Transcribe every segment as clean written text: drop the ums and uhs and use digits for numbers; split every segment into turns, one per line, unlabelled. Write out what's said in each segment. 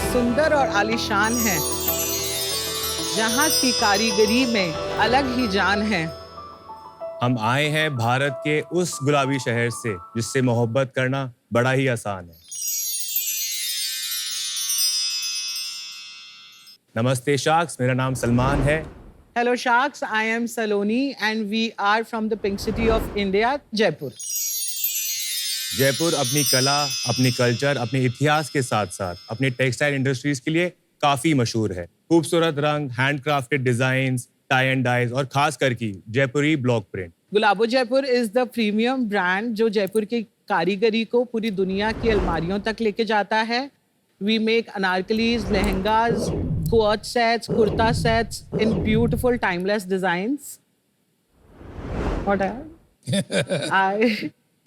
सुंदर और आलीशान है, जहाँ की कारीगरी में अलग ही जान है।
हम आए हैं भारत के उस गुलाबी शहर से जिससे मोहब्बत करना बड़ा ही आसान है। नमस्ते शार्क्स, मेरा नाम सलमान है।
Hello Sharks, I am Saloni and we are from the Pink City of India, Jaipur.
Jaipur अपनी कला, अपनी कल्चर, अपने इतिहास के साथ साथ अपनी टेक्सटाइल इंडस्ट्रीज के लिए काफी मशहूर है। खूबसूरत रंग, handcrafted designs, tie and dyes और खास करके Jaipuri block print.
Gulabo Jaipur is the premium brand जो जयपुर की कारीगरी को पूरी दुनिया की अलमारियों तक लेके जाता है। We make anarkalis, lehengas, quad sets, kurta sets in beautiful timeless designs. What I'm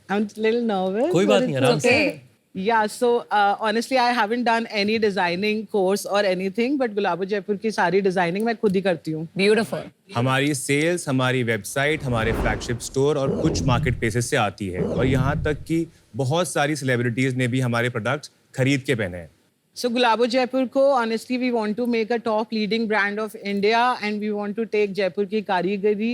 a little nervous.
कोई बात नहीं, आराम से।
Yeah, so honestly, I haven't done any designing course or anything, but गुलाबो जयपुर की सारी डिजाइनिंग मैं खुद ही करती हूँ।
Beautiful.
हमारी सेल्स, हमारी वेबसाइट, हमारे फ्लैगशिप स्टोर और कुछ मार्केट प्लेसेस से आती है और यहाँ तक कि बहुत सारी सेलिब्रिटीज ने भी हमारे प्रोडक्ट्स खरीद के पहने हैं।
So गुलाबो जयपुर को honestly we want to make a top leading brand of India and we want to take Jaipur की कारीगरी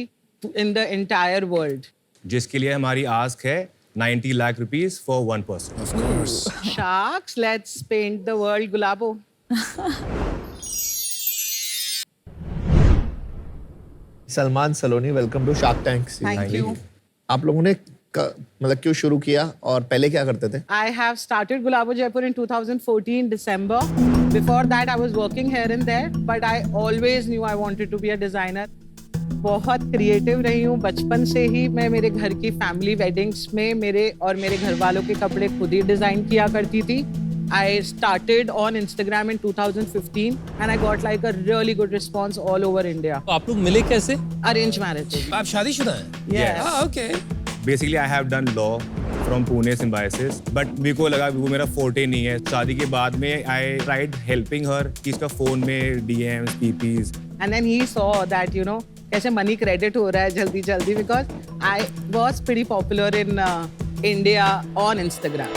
in the entire world.
जिसके लिए हमारी आस्क है 90 lakh rupees for 1 person.
Of course.
Sharks, let's paint the world Gulabo.
Salman Saloni, welcome to Shark Tank.
Thank you.
आप लोगों ने मतलब क्यों शुरू किया और पहले क्या करते थे?
I have started Gulabo Jaipur in 2014 December. Before that I was working here and there, but I always knew I wanted to be a designer. बहुत क्रिएटिव रही हूँ बचपन से ही। मैं मेरे घर की फैमिली वेडिंग्स में मेरे और मेरे घर वालों के कपड़े खुद ही डिजाइन किया करती थी। I started on Instagram in 2015 and I got like a really good response all over India.
तो आप लोग मिले कैसे?
Arranged marriage.
आप शादीशुदा हैं?
Yes.
हाँ, okay.
Basically I have done law from Pune symbiosis, but मेरे को लगा वो मेरा फोर्टे नहीं है। शादी के बाद में आई ट्राइड हेल्पिंग हर कि इसका फोन में DMs, PPs,
And then he saw that, you know, कैसे मनी क्रेडिट हो रहा है जल्दी जल्दी, because I was pretty popular in India on Instagram.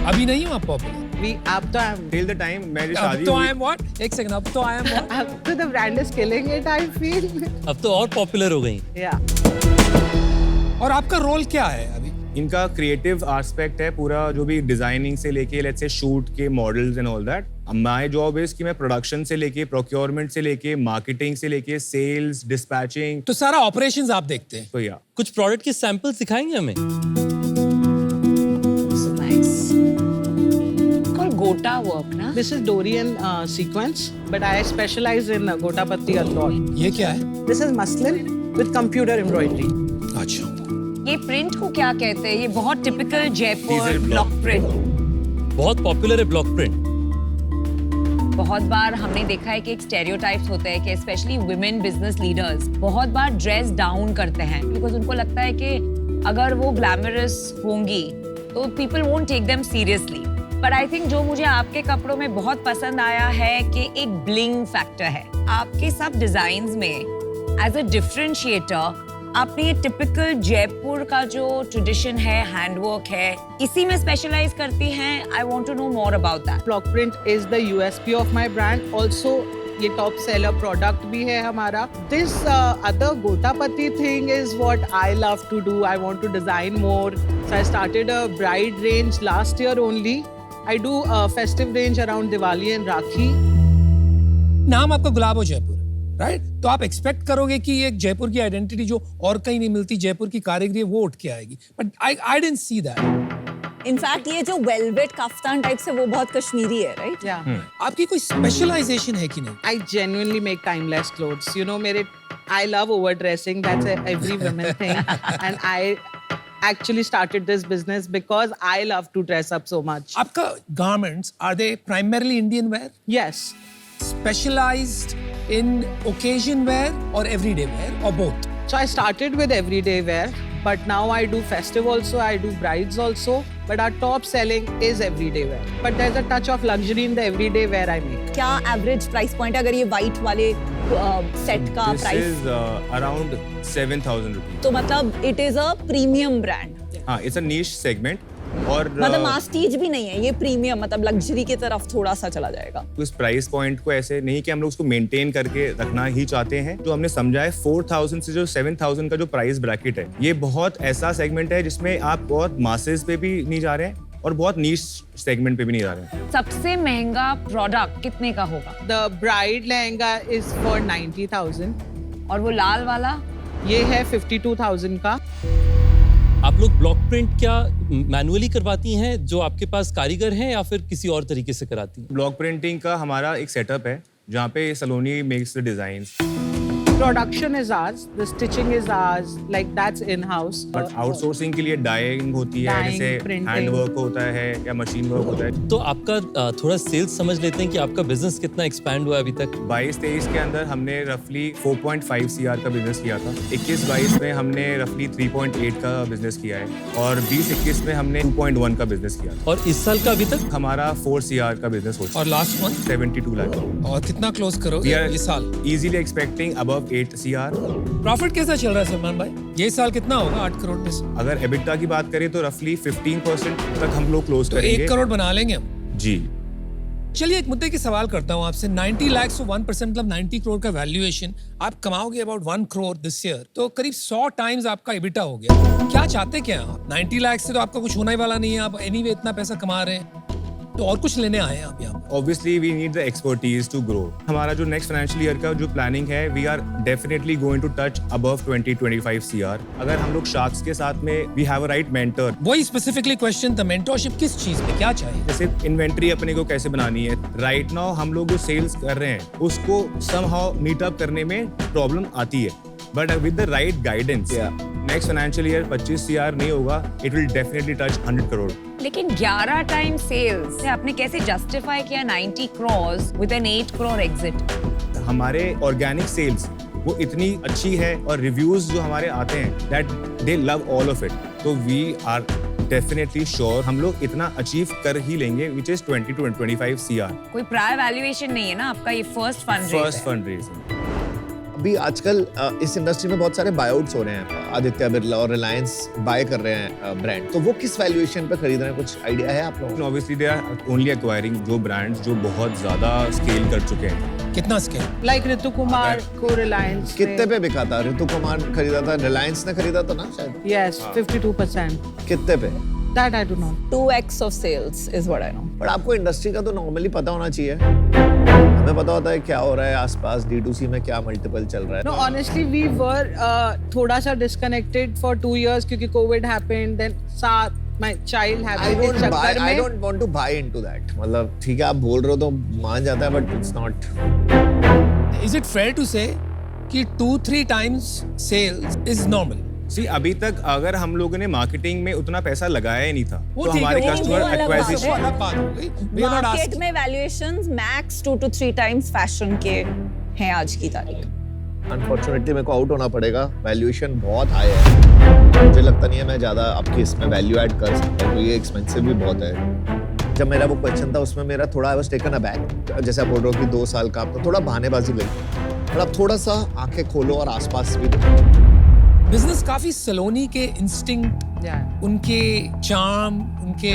अभी नहीं हूँ आप पॉपुलर?
अब तो
टिल द टाइम मेरी
अब
शादी
तो
हुई।
I am what? एक सेकंड, अब तो आई एम व्हाट?
अब तो the brand is killing it, I feel.
अब तो और पॉपुलर हो गई।
Yeah.
और आपका रोल क्या है अभी?
इनका क्रिएटिव एस्पेक्ट है पूरा, जो भी डिजाइनिंग से लेके लेट्स से शूट के models and all that. My job is कि मैं प्रोडक्शन से लेके, प्रोक्योरमेंट से लेके, मार्केटिंग से लेके, सेल्स, डिस्पैचिंग,
तो सारा ऑपरेशंस आप देखते हैं।
तो या
कुछ प्रोडक्ट के सैंपल्स दिखाएंगे हमें?
So nice. Called Gota work, ना?
This is Dorian sequence, but I specialize in Gotapatti a lot.
ये क्या है?
This is muslin with computer embroidery.
अच्छा।
ये प्रिंट को क्या कहते हैं? ये बहुत typical Jaipur
Teaser
block
block.
Print.
बहुत पॉपुलर है ब्लॉक प्रिंट।
बहुत बार हमने देखा है कि एक स्टेरियोटाइप्स होते हैं कि स्पेशली वुमेन बिजनेस लीडर्स बहुत बार ड्रेस डाउन करते हैं बिकॉज उनको लगता है कि अगर वो ग्लैमरस होंगी तो people won't take them seriously. पर आई थिंक जो मुझे आपके कपड़ों में बहुत पसंद आया है कि एक ब्लिंग फैक्टर है आपके सब डिजाइन्स में। एज अ डिफरेंशिएटर आपने ये टिपिकल जयपुर का जो ट्रेडिशन है, हैंडवर्क है, इसी में स्पेशलाइज करती हैं। I want to know more about that.
Block print is the USP of my brand. Also, ये top seller product भी है हमारा. This other Gotapatti thing is what I love to do. I want to design more. So I started a bride range last year only. I do a festive range around Diwali and Rakhi.
नाम आपका गुलाबो जयपुर है, right? तो आप expect करोगे कि एक जयपुर की identity जो और कहीं नहीं मिलती, जयपुर की कारीगरी, वो उठ के आएगी। But I didn't see that.
In fact ये जो वेलवेट कफ्तान टाइप से वो बहुत कश्मीरी है, राइट?
Yeah.
आपकी कोई स्पेशलाइजेशन है कि नहीं?
I genuinely make timeless clothes. You know, I love overdressing. That's every woman thing. And I actually started this business because I love to dress up so much.
आपका garments, are they primarily Indian wear?
Yes.
Specialized in occasion wear or everyday wear or both?
So I started with everyday wear, but now I do festive also, I do brides also, but our top selling is everyday wear. But there's a touch of luxury in the everyday wear I make.
क्या average price point अगर ये white वाले set का
this
price?
Is around 7,000 rupees.
तो मतलब it is a premium brand.
हाँ, it's a niche segment और
मतलब मास्टीज भी नहीं है ये, प्रीमियम मतलब लग्जरी की तरफ थोड़ा सा चला जाएगा।
उस प्राइस पॉइंट को ऐसे नहीं कि हम लोग उसको मेंटेन करके रखना ही चाहते हैं। जो हमने समझा है 4000 से जो 7000 का जो प्राइस ब्रैकेट है, ये बहुत ऐसा सेगमेंट है जिसमें आप बहुत मासेस पे भी नहीं जा रहे हैं और बहुत नीश सेगमेंट पे भी नहीं जा रहे हैं।
सबसे महंगा प्रोडक्ट कितने का होगा?
The bride lehenga is for 90,000.
और वो लाल वाला?
ये है 52,000 का।
आप लोग ब्लॉक प्रिंट क्या मैनुअली करवाती हैं जो आपके पास कारीगर हैं या फिर किसी और तरीके से कराती हैं?
ब्लॉक प्रिंटिंग का हमारा एक सेटअप है जहाँ पे Saloni makes the designs.
Production is ours, the stitching is ours, like that's in-house.
But outsourcing के लिए डाइंग होती है,
Dyeing,
जैसे
printing.
हैंड वर्क होता है या मशीन वर्क होता है।
तो आपका थोड़ा सेल्स समझ लेते हैं कि आपका बिजनेस कितना एक्सपैंड हुआ है अभी तक।
22-23 के अंदर हमने रफली 4.5 CR का बिजनेस किया था। 21-22 में हमने रफली 3.8 का बिजनेस किया है और 20-21 में हमने 2.1 का बिजनेस किया था।
और इस साल का अभी तक
हमारा 4 CR का बिजनेस हो चुका
और लास्ट मंथ
है, 72 लाख।
और कितना क्लोज
We
करोगे
are
इस साल?
easily expecting above 8 CR।
Profit कैसा चल रहा है सलमान भाई? ये साल कितना होगा 8 करोड़ में से?
अगर EBITDA की बात करें तो रफली 15% तक हम लोग क्लोज
तो
करेंगे।
1 करोड़ बना लेंगे हम।
जी।
चलिए एक मुद्दे की सवाल करता हूँ आपसे। 90 लाख तो 1% मतलब 90 करोड़ का वैल्यूएशन, आप कमाओगे अबाउट 1 करोड़ दिस ईयर, तो करीब 100 टाइम्स आपका EBITDA हो गया। क्या चाहते क्या आप? 90 लाख से तो आपका कुछ होने ही वाला नहीं है, आप एनीवे इतना पैसा कमा रहे हैं, तो और कुछ लेने आए हैं आप यहाँ पे?
Obviously we need the expertise to grow। हमारा जो नेक्स्ट फाइनेंशियल ईयर का जो प्लानिंग है, we are definitely going to touch above 20-25 CR। अगर हम लोग शार्क्स के साथ में we have a right mentor।
वही स्पेसिफिकली क्वेश्चन था, मेंटरशिप किस चीज में, क्या चाहिए?
जैसे इन्वेंट्री अपने को कैसे बनानी है, राइट नाउ हम लोग जो सेल्स कर रहे हैं उसको somehow मीट अप करने में प्रॉब्लम आती है, but with the right guidance next financial year 25 CR नहीं होगा, it will definitely touch 100 crore.
लेकिन 11 टाइम सेल्स आपने कैसे जस्टिफाई किया 90 crores with an 8 crore exit?
हमारे ऑर्गेनिक सेल्स वो इतनी अच्छी है और रिव्यूज जो हमारे आते हैं that they love all of it, तो वी आर डेफिनेटली श्योर हम लोग इतना अचीव कर ही लेंगे, विच इज 20-25 CR।
कोई प्रायर वैल्यूएशन नहीं है ना आपका, ये first
first
fund
fund raising.
अभी आजकल इस इंडस्ट्री में बहुत सारे बायआउट्स हो रहे हैं। आदित्य बिरला और रिलायंस बाय कर रहे हैं ब्रांड, तो वो किस वैल्यूएशन पे खरीद रहे हैं, कुछ आइडिया है आप लोगों को?
Obviously they are only acquiring जो ब्रांड्स जो बहुत ज्यादा स्केल कर चुके हैं।
कितना स्केल?
Like Ritu Kumar को Reliance
कितने पे बिका था? ऋतु कुमार खरीदा था, रिलायंस ने खरीदा था ना शायद?
Yes, 52%.
कितने पे?
That I do not.
2x of sales is what I know.
But आपको इंडस्ट्री का तो नॉर्मली पता होना चाहिए, हमें पता होता है क्या हो रहा है आसपास, D2C में क्या मल्टीपल चल रहा है।
No, honestly, we were थोड़ा सा disconnected for 2 years क्योंकि COVID happened. Then साथ my child
I
happened.
don't
इस
buy,
चक्कर
I
में
don't want to buy into that। मतलब ठीक है आप बोल रहे हो तो मान जाता है, but it's not.
Is it fair to say कि 2-3 times sales is normal?
सी अभी तक अगर हम लोगों ने मार्केटिंग में उतना पैसा लगाया ही नहीं था
वो
तो
ठीक है,
हमारे
वो
कस्टमर
अलग बात है।
वो
एक्वाजिशन
अलग बात हो गई। We are not
market
asking-
में valuations max 2 to 3 times fashion के हैं आज की तारीख।
अनफॉर्चुनेटली मेरे को आउट होना पड़ेगा, वैल्यूएशन बहुत हाई है। मुझे लगता नहीं है मैं ज्यादा आपकी इसमें वैल्यू ऐड कर सकता हूँ, तो ये एक्सपेंसिव भी बहुत है। जब मेरा वो क्वेश्चन था उसमें मेरा थोड़ा आई वाज टेकन अबैक, जैसे आप बोल रहे हो कि 2 साल का, आपको थोड़ा बहानेबाजी लगी, पर आप थोड़ा सा आंखें खोलो और आसपास भी देखो।
बिजनेस काफी सलोनी के इंस्टिंक्ट,
Yeah.
उनके चार्म, उनके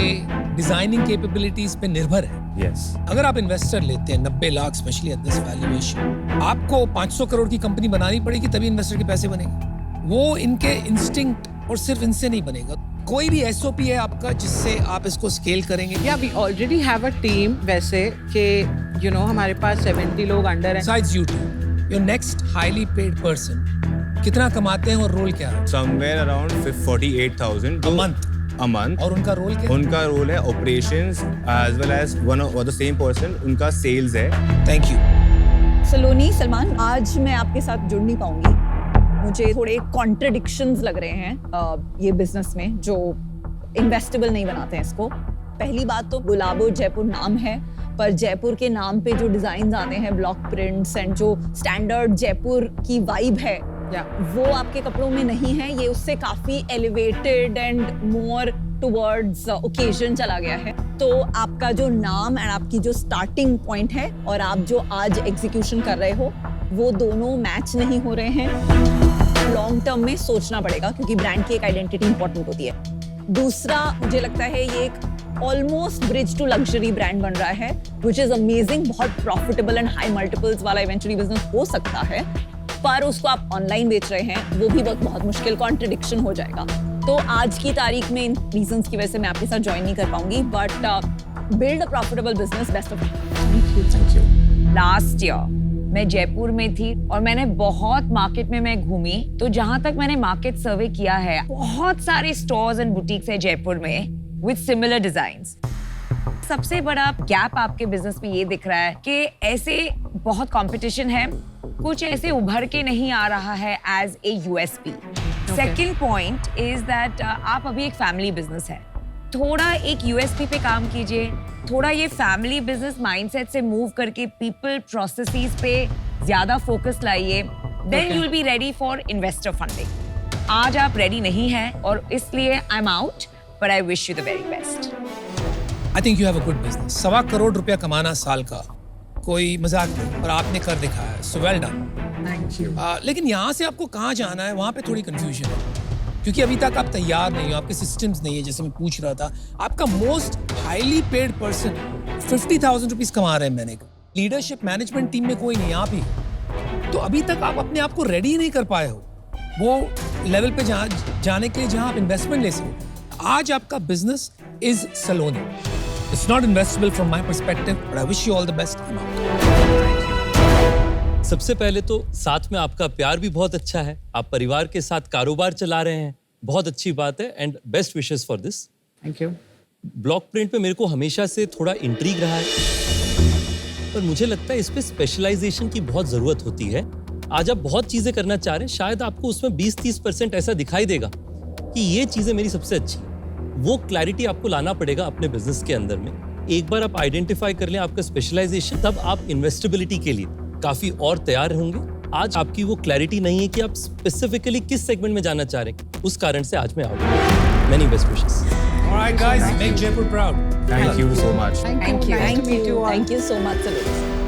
डिजाइनिंग कैपेबिलिटीज पे निर्भर है।
यस
अगर आप इन्वेस्टर लेते हैं 90 lakh specially at this valuation, आपको 500 करोड़ की कंपनी बनानी पड़ेगी तभी इन्वेस्टर के पैसे बनेंगे। वो इनके इंस्टिंक्ट और सिर्फ इनसे नहीं बनेगा। कोई भी SOP है आपका जिससे आप इसको स्केल करेंगे?
Yeah, we already have a team वैसे कि you know हमारे पास 70 लोग अंडर हैं.
Besides you two, your next highly paid person कितना कमाते हैं और रोल क्या है?
Somewhere around 48,000
A month.
a month।
और उनका रोल क्या है?
उनका रोल है operations as well as one of the same person उनका सेल्स है।
Thank you.
सलोनी, सलमान, आज मैं आपके साथ जुड़ नहीं पाऊंगी। मुझे थोड़े कॉन्ट्रडिक्शंस लग रहे हैं ये बिजनेस में, जो इन्वेस्टेबल नहीं बनाते हैं इसको। पहली बात तो गुलाबो जयपुर नाम है, पर जयपुर के नाम पे जो डिजाइन आते हैं, ब्लॉक प्रिंट्स एंड जो स्टैंडर्ड जयपुर की वाइब है, वो आपके कपड़ों में नहीं है। ये उससे काफी elevated and more towards occasion चला गया है। तो आपका जो नाम एंड आपकी जो स्टार्टिंग पॉइंट है और आप जो आज एग्जीक्यूशन कर रहे हो, वो दोनों मैच नहीं हो रहे हैं। लॉन्ग टर्म में सोचना पड़ेगा क्योंकि ब्रांड की एक आइडेंटिटी इंपॉर्टेंट होती है। दूसरा मुझे लगता है ये एक almost bridge to luxury brand बन रहा है, विच इज अमेजिंग। बहुत प्रॉफिटेबल एंड हाई मल्टीपल्स वाला इवेंचुअली बिजनेस हो सकता है, पर उसको आप ऑनलाइन बेच रहे हैं, वो भी बहुत मुश्किल, कॉन्ट्रडिक्शन हो जाएगा। तो आज की तारीख में इन रीजंस की वजह से मैं आपके साथ ज्वाइन नहीं कर पाऊंगी, but build a profitable business. Best of
Thank you.
Last year मैं जयपुर में थी और मैंने बहुत मार्केट में मैं घूमी, तो जहां तक मैंने मार्केट सर्वे किया है, बहुत सारे स्टोर्स एंड बुटीक्स है जयपुर में विद सिमिलर डिजाइन्स। सबसे बड़ा गैप आपके बिजनेस में ये दिख रहा है कि ऐसे बहुत कंपटीशन है, कुछ ऐसे उभर के नहीं आ रहा है as a USP. Second point is that आप अभी एक फैमिली बिजनेस है, थोड़ा एक यूएसपी पे काम कीजिए, थोड़ा ये फैमिली बिजनेस माइंडसेट से मूव करके पीपल प्रोसेसेस पे ज्यादा फोकस लाइए, then you will be ready for investor funding. आज आप रेडी नहीं हैं और इसलिए I am out, but I wish you the very best.
I think you have a good business. 1.25 crore रुपया कमाना साल का कोई मजाक नहीं, और आपने कर दिखाया है, so well done.
Thank you.
लेकिन यहाँ से आपको कहाँ जाना है, वहाँ पे थोड़ी कंफ्यूजन है, क्योंकि अभी तक आप तैयार नहीं हो, आपके सिस्टम्स नहीं है। जैसे मैं पूछ रहा था, आपका most highly paid person 50,000 rupees कमा रहे हैं मैंने, लीडरशिप मैनेजमेंट टीम में कोई नहीं, आप ही। तो अभी तक आप अपने आप को रेडी नहीं कर पाए हो वो लेवल पे जाने के लिए जहां आप इन्वेस्टमेंट ले सको। आज आपका business is Saloni. It's not investable from my perspective, but I wish you all the best.
सबसे पहले तो साथ में आपका प्यार भी बहुत अच्छा है, आप परिवार के साथ कारोबार चला रहे हैं, बहुत अच्छी बात है, and best wishes for this.
Thank you.
Block print में मेरे को हमेशा से थोड़ा इंट्रीग रहा है, पर मुझे लगता है इस पे स्पेशलाइजेशन की बहुत जरूरत होती है। आज आप बहुत चीजें करना चाह रहे हैं, शायद आपको उसमें 20-30% ऐसा दिखाई देगा कि ये चीजें मेरी सबसे अच्छी है। वो क्लैरिटी आपको लाना पड़ेगा अपने बिजनेस के अंदर में। एक बार आप आइडेंटिफाई कर लें आपका स्पेशलाइजेशन, तब आप इन्वेस्टेबिलिटी के लिए काफी और तैयार होंगे। आज आपकी वो क्लैरिटी नहीं है कि आप स्पेसिफिकली किस सेगमेंट में जाना चाह रहे हैं, उस कारण से आज मैं आउट हूं। Many best wishes.
Alright guys, make Jaipur proud.
Thank you so much.
Thank you.
Thank
Nice to meet
you.
you all.
Thank you so much, Saloni.